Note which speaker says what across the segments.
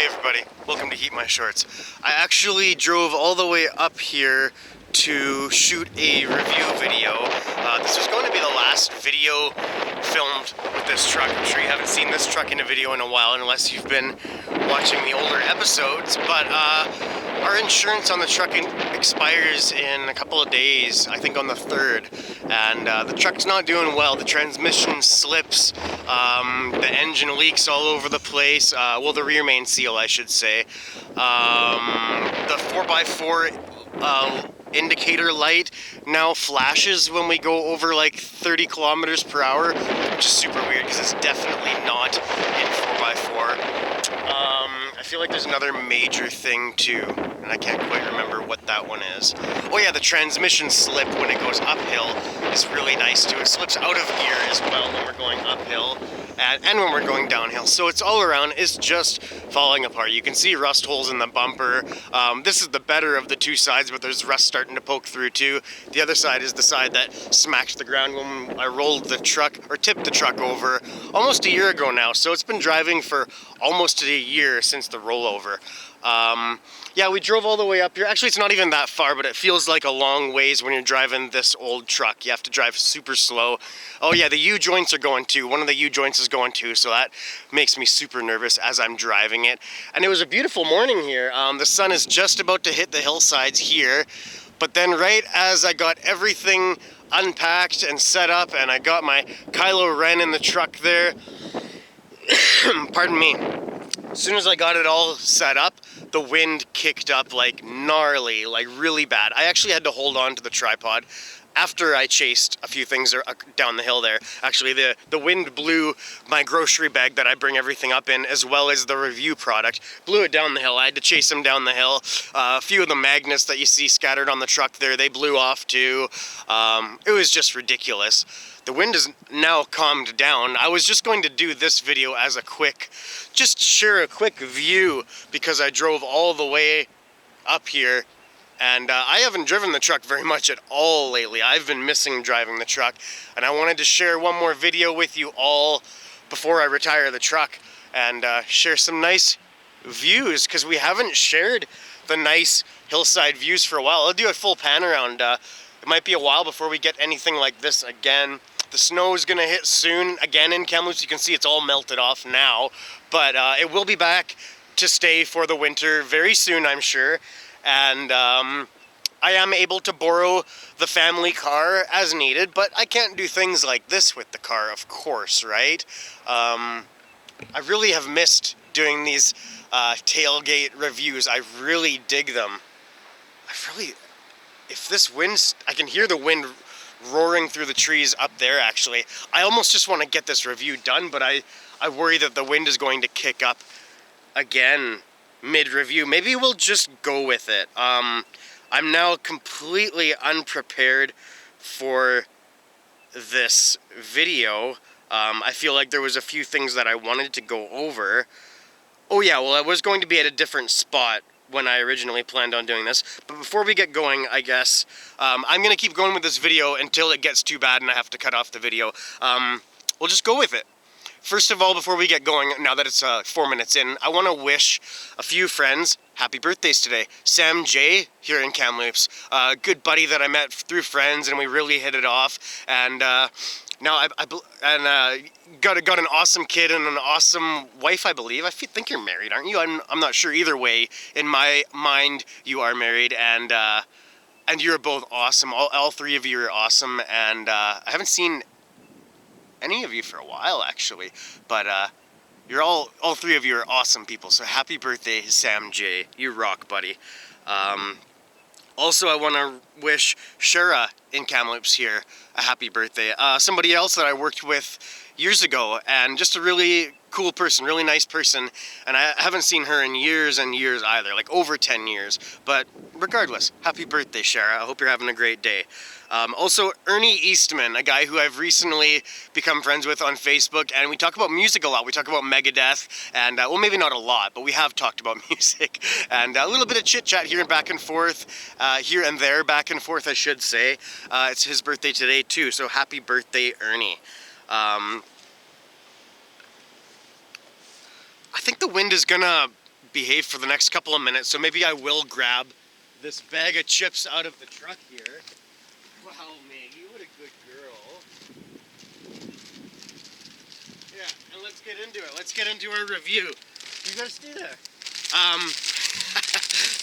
Speaker 1: Hey everybody, welcome to Heat My Shorts. I actually drove all the way up here to shoot a review video. This was going to be the last video filmed with this truck. I'm sure you haven't seen this truck in a video in a while unless you've been watching the older episodes, but our insurance on the truck expires in a couple of days, I think on the 3rd, and the truck's not doing well. The transmission slips, the engine leaks all over the place, well, the rear main seal I should say. The 4x4 indicator light now flashes when we go over like 30 kilometers per hour, which is super weird because it's definitely not in 4x4. I feel like there's another major thing too, and I can't quite remember what that one is. Oh yeah, the transmission slip when it goes uphill is really nice too. It slips out of gear as well when we're going uphill and when we're going downhill. So it's all around, it's just falling apart. You can see rust holes in the bumper. This is the better of the two sides, but there's rust starting to poke through too. The other side is the side that smacked the ground when I rolled the truck, or tipped the truck over almost a year ago now. So it's been driving for almost a year since the rollover. Yeah, we drove all the way up here. Actually, it's not even that far, but it feels like a long ways when you're driving this old truck. You have to drive super slow. Oh yeah, the U-joints are going too. One of the U-joints is going too, so that makes me super nervous as I'm driving it. And it was a beautiful morning here. The sun is just about to hit the hillsides here, but then right as I got everything unpacked and set up and I got my Kylo Ren in the truck there, pardon me, as soon as I got it all set up, the wind kicked up like gnarly, like really bad. I actually had to hold on to the tripod after I chased a few things down the hill there. Actually, the wind blew my grocery bag that I bring everything up in, as well as the review product, blew it down the hill. I had to chase them down the hill. A few of the magnets that you see scattered on the truck there, they blew off too. It was just ridiculous. The wind is now calmed down. I was just going to do this video as a quick, just share a quick view because I drove all the way up here. And I haven't driven the truck very much at all lately. I've been missing driving the truck, and I wanted to share one more video with you all before I retire the truck and share some nice views, because we haven't shared the nice hillside views for a while. I'll do a full pan around. It might be a while before we get anything like this again. The snow is going to hit soon again in Kamloops. You can see it's all melted off now, but it will be back to stay for the winter very soon, I'm sure. And I am able to borrow the family car as needed, but I can't do things like this with the car, of course, right? I really have missed doing these tailgate reviews. I really dig them. If this wind, I can hear the wind roaring through the trees up there actually. I almost just want to get this review done, but I worry that the wind is going to kick up again mid-review. Maybe we'll just go with it. I'm now completely unprepared for this video. I feel like there was a few things that I wanted to go over. Oh yeah, well I was going to be at a different spot when I originally planned on doing this. But before we get going, I guess, I'm going to keep going with this video until it gets too bad and I have to cut off the video. We'll just go with it. First of all, before we get going, now that it's 4 minutes in, I want to wish a few friends happy birthdays today. Sam J here in Kamloops, a good buddy that I met through friends, and we really hit it off. And now I got an awesome kid and an awesome wife, I believe. I think you're married, aren't you? I'm not sure. Either way, in my mind, you are married, and you're both awesome. All three of you are awesome, and I haven't seen any of you for a while actually, but you're all three of you are awesome people, so happy birthday, Sam J. You rock, buddy. Also, I want to wish Shara in Kamloops here a happy birthday. Somebody else that I worked with years ago, and just a really cool person, really nice person, and I haven't seen her in years and years either, like over 10 years, but regardless, happy birthday, Shara. I hope you're having a great day. Also, Ernie Eastman, a guy who I've recently become friends with on Facebook, and we talk about music a lot. We talk about Megadeth, and, well, maybe not a lot, but we have talked about music, and a little bit of chit-chat here and back and forth, here and there, back and forth, I should say. It's his birthday today, too, so happy birthday, Ernie. I think the wind is gonna behave for the next couple of minutes, so maybe I will grab this bag of chips out of the truck here. Wow, Maggie, what a good girl. Yeah, and let's get into it. Let's get into our review. You gotta stay there.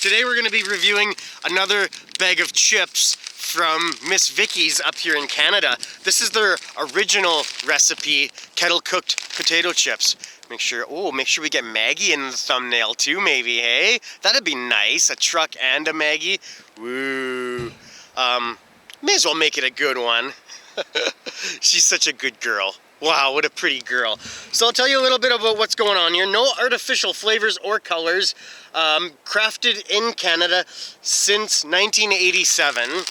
Speaker 1: Today we're gonna be reviewing another bag of chips from Miss Vickie's up here in Canada. This is their original recipe, kettle-cooked potato chips. Make sure we get Maggie in the thumbnail too, maybe, hey? That'd be nice, a truck and a Maggie. Woo. May as well make it a good one. She's such a good girl. Wow, what a pretty girl. So I'll tell you a little bit about what's going on here. No artificial flavors or colors. Crafted in Canada since 1987.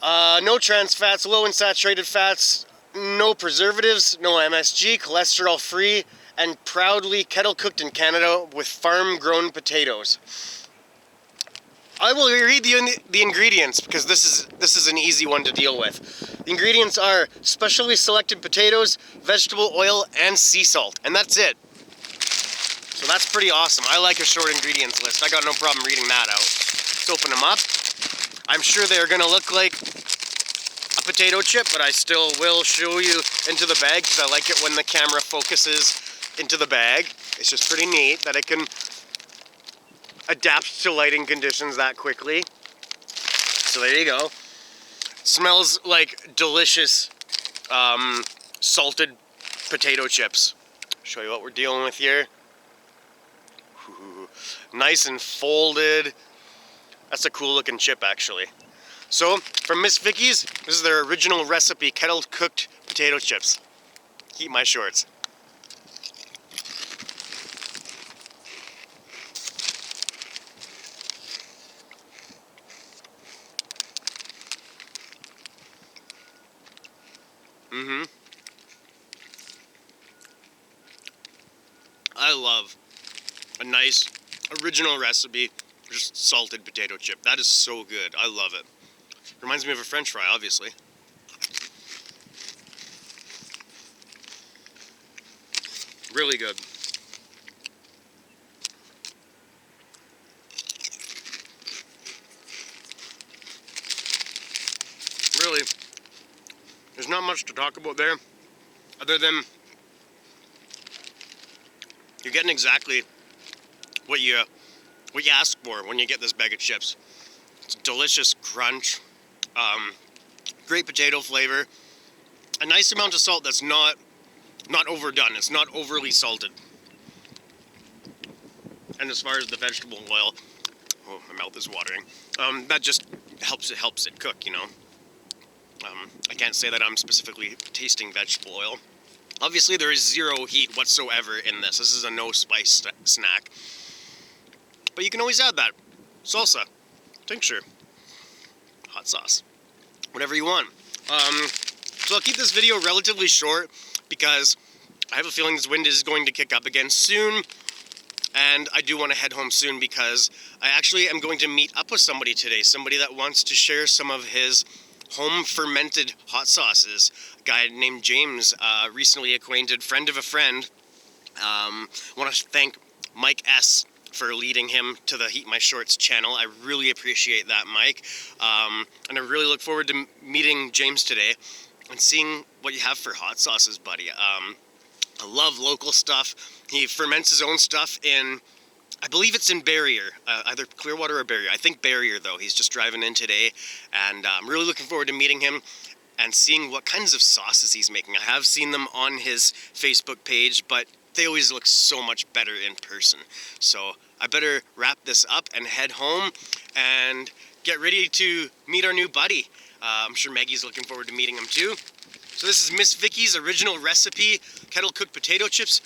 Speaker 1: No trans fats, low in saturated fats, no preservatives, no MSG, cholesterol free, and proudly kettle cooked in Canada with farm grown potatoes. I will read the ingredients because this is an easy one to deal with. The ingredients are specially selected potatoes, vegetable oil, and sea salt, and that's it. So that's pretty awesome. I like a short ingredients list. I got no problem reading that out. Let's open them up. I'm sure they're gonna look like a potato chip, but I still will show you into the bag because I like it when the camera focuses into the bag. It's just pretty neat that it can adapt to lighting conditions that quickly. So there you go. Smells like delicious salted potato chips. Show you what we're dealing with here. Ooh, nice and folded. That's a cool looking chip actually. So from Miss Vickie's, this is their original recipe, kettle cooked potato chips. Heat my shorts. I love a nice original recipe, just salted potato chip. That is so good. I love it. Reminds me of a French fry, obviously. Really good. Really, there's not much to talk about there, other than you're getting exactly what you ask for when you get this bag of chips. It's a delicious crunch, great potato flavor, a nice amount of salt that's not overdone. It's not overly salted. And as far as the vegetable oil, oh, my mouth is watering. That just helps it cook, you know. I can't say that I'm specifically tasting vegetable oil. Obviously, there is zero heat whatsoever in this. This is a no spice snack. But you can always add that. Salsa, tincture, hot sauce, whatever you want. So I'll keep this video relatively short because I have a feeling this wind is going to kick up again soon. And I do want to head home soon because I actually am going to meet up with somebody today. Somebody that wants to share some of his home fermented hot sauces. A guy named James, recently acquainted, friend of a friend. Want to thank Mike S. for leading him to the Heat My Shorts channel. I really appreciate that, Mike. And I really look forward to meeting James today and seeing what you have for hot sauces, buddy. I love local stuff. He ferments his own stuff in, I believe it's in Barrier, either Clearwater or Barrier. I think Barrier, though. He's just driving in today, and I'm really looking forward to meeting him and seeing what kinds of sauces he's making. I have seen them on his Facebook page, but they always look so much better in person. So I better wrap this up and head home and get ready to meet our new buddy. I'm sure Maggie's looking forward to meeting him too. So this is Miss Vickie's original recipe, kettle-cooked potato chips.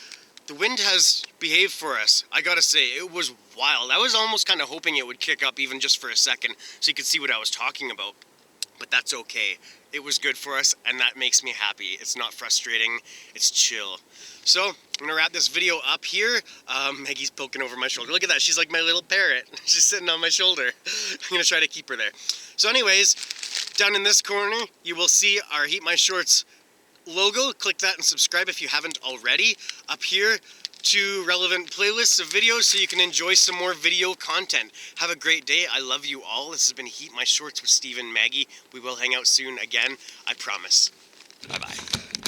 Speaker 1: The wind has behaved for us. I gotta say, it was wild. I was almost kind of hoping it would kick up even just for a second so you could see what I was talking about. But that's okay. It was good for us, and that makes me happy. It's not frustrating, it's chill. So, I'm gonna wrap this video up here. Maggie's poking over my shoulder. Look at that, she's like my little parrot. She's sitting on my shoulder. I'm gonna try to keep her there. So anyways, down in this corner, you will see our Heat My Shorts logo. Click that and subscribe if you haven't already. Up here, to relevant playlists of videos so you can enjoy some more video content. Have a great day. I love you all. This has been Heat My Shorts with Steve and Maggie. We will hang out soon again. I promise. Bye-bye.